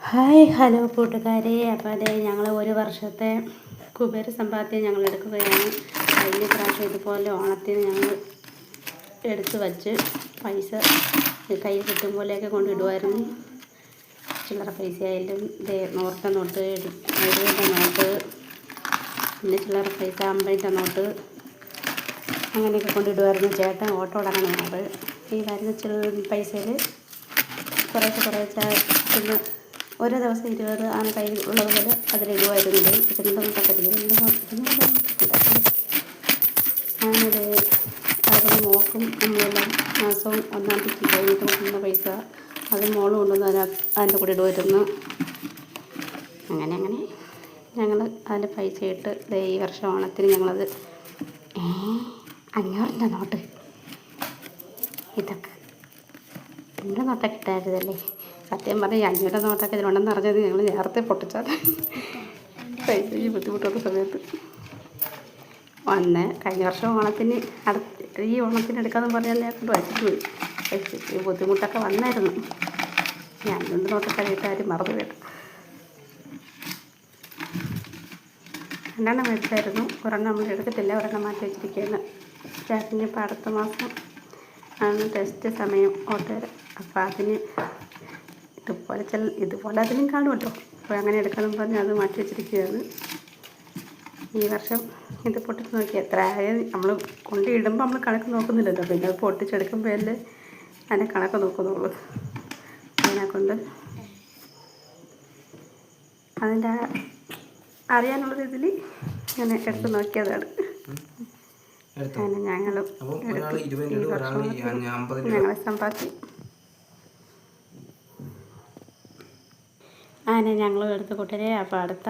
Hi hello കൂട്ടുകാരെ. അപ്പോൾ അതെ ഞങ്ങൾ ഒരു വർഷത്തെ കുബേര സമ്പാദ്യം ഞങ്ങൾ എടുക്കുകയാണ്. കഴിഞ്ഞ പ്രാവശ്യം ഇതുപോലെ ഓണത്തിന് ഞങ്ങൾ എടുത്തു വച്ച് പൈസ കയ്യിൽ കിട്ടും പോലെയൊക്കെ കൊണ്ടിടുമായിരുന്നു. ചില്ലറ പൈസ ആയാലും നൂറിൻ്റെ നോട്ട്, 70ൻ്റെ നോട്ട്, പിന്നെ ചില്ലറ പൈസ 50ൻ്റെ നോട്ട് അങ്ങനെയൊക്കെ കൊണ്ടിടുമായിരുന്നു. ചേട്ടൻ ഓട്ടോ ഓടാനാണ് ആറ്. ഈ വരുന്ന പൈസയിൽ കുറേശ്ശെ പിന്നെ ഓരോ ദിവസം 20 ആണ് കയ്യിൽ ഉള്ളതുപോലെ അതിലിടുമായിരുന്നത്. 2 നോട്ടൊക്കെ അങ്ങനെ അതുപോലെ മോക്കും നമ്മളെല്ലാം മാസവും 1-ാം തീയതി കഴിഞ്ഞിട്ട് കൊണ്ടുവന്ന പൈസ അത് മോളും കൊണ്ടുവന്ന് അതിൻ്റെ കൂടെ ഇടുമായിരുന്നു. അങ്ങനെ ഞങ്ങൾ അതിൻ്റെ പൈസ ഇട്ട് ഈ വർഷം ഓണത്തിന് ഞങ്ങളത് 500ൻ്റെ നോട്ട് ഇതൊക്കെ 2 നോട്ടൊക്കെ ഇട്ടായിരുന്നല്ലേ. സത്യം പറഞ്ഞാൽ 500 നോട്ടൊക്കെ ഇതിലുണ്ടെന്ന് അറിഞ്ഞത് ഞങ്ങൾ നേരത്തെ പൊട്ടിച്ചാൽ പൈസയ്ക്ക് ബുദ്ധിമുട്ടുള്ള സമയത്ത് കഴിഞ്ഞ വർഷം ഓണത്തിന് ഈ ഓണത്തിന് എടുക്കാമെന്ന് പറഞ്ഞാൽ ഞാൻ കൊണ്ട് വച്ചിട്ട് പോയി. പൈസയ്ക്ക് ബുദ്ധിമുട്ടൊക്കെ വന്നായിരുന്നു. 500 നോട്ടൊക്കെ വീട്ടുകാർ മറന്നു കേട്ടു. 2 മേടിച്ചായിരുന്നു. ഒരെണ്ണം നമ്മൾ എടുത്തിട്ടില്ല, ഒരെണ്ണം മാറ്റി വെച്ചിരിക്കുകയാണ്. ചേട്ടന് ഇപ്പോൾ അടുത്ത മാസം ആണ് ടെസ്റ്റ് സമയം ഓട്ടോയുടെ. അപ്പോൾ അതിന് ഇതുപോലെ അതിനും കാണുമല്ലോ. അപ്പോൾ അങ്ങനെ എടുക്കണം പറഞ്ഞ് അത് മാറ്റി വെച്ചിരിക്കുകയാണ്. ഈ വർഷം ഇത് പൊട്ടിച്ച് നോക്കി എത്ര ആയത് നമ്മൾ കൊണ്ടിടുമ്പോൾ നമ്മൾ കണക്ക് നോക്കുന്നില്ലല്ലോ. പിന്നെ അത് പൊട്ടിച്ചെടുക്കുമ്പോൾ അല്ലേ അതിനെ കണക്ക് നോക്കുന്നുള്ളൂ. അതിനെക്കൊണ്ട് അതിൻ്റെ അറിയാനുള്ള രീതിയിൽ ഇങ്ങനെ എടുത്ത് നോക്കിയതാണ്. അങ്ങനെ ഞങ്ങൾ സമ്പാദ്യം അങ്ങനെ ഞങ്ങളും എടുത്ത് കൂട്ടരെ. അപ്പോൾ അടുത്ത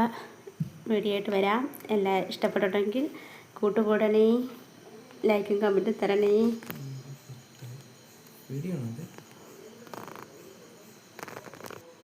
വീഡിയോ ആയിട്ട് വരാം. എല്ലാം ഇഷ്ടപ്പെട്ടിട്ടെങ്കിൽ കൂട്ടുകൂടണേ, ലൈക്കും കമൻറ്റും തരണേ.